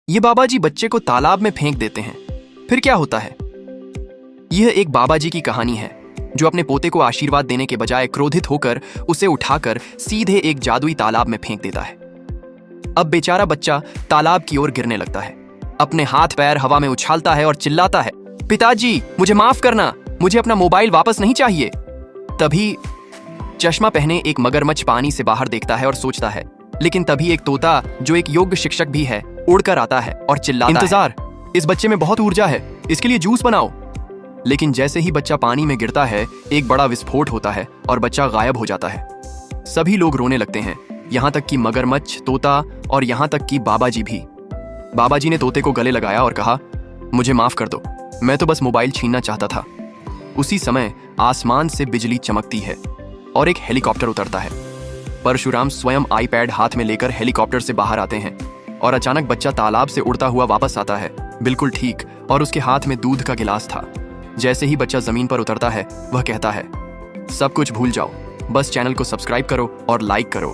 ये बाबा जी बच्चे को तालाब में फेंक देते हैं। फिर क्या होता है? यह एक बाबा जी की कहानी है जो अपने पोते को आशीर्वाद देने के बजाय क्रोधित होकर उसे उठाकर सीधे एक जादुई तालाब में फेंक देता है। अब बेचारा बच्चा तालाब की ओर गिरने लगता है, अपने हाथ पैर हवा में उछालता है और चिल्लाता है, पिताजी मुझे माफ करना, मुझे अपना मोबाइल वापस नहीं चाहिए। तभी चश्मा पहने एक मगरमच्छ पानी से बाहर देखता है और सोचता है, लेकिन तभी एक तोता जो एक योग शिक्षक भी है उड़कर आता है और चिल्लाता है, इंतजार, इस बच्चे में बहुत ऊर्जा है, इसके लिए जूस बनाओ। लेकिन जैसे ही बच्चा पानी में गिरता है एक बड़ा विस्फोट होता है और बच्चा गायब हो जाता है। सभी लोग रोने लगते हैं, यहाँ तक कि मगरमच्छ, तोता और यहाँ तक कि बाबा जी भी। बाबा जी ने तोते को गले लगाया और कहा, मुझे माफ कर दो, मैं तो बस मोबाइल छीनना चाहता था। उसी समय आसमान से बिजली चमकती है और एक हेलीकॉप्टर उतरता है। परशुराम स्वयं आईपैड हाथ में लेकर हेलीकॉप्टर से बाहर आते हैं और अचानक बच्चा तालाब से उड़ता हुआ वापस आता है, बिल्कुल ठीक, और उसके हाथ में दूध का गिलास था। जैसे ही बच्चा जमीन पर उतरता है वह कहता है, सब कुछ भूल जाओ, बस चैनल को सब्सक्राइब करो और लाइक करो।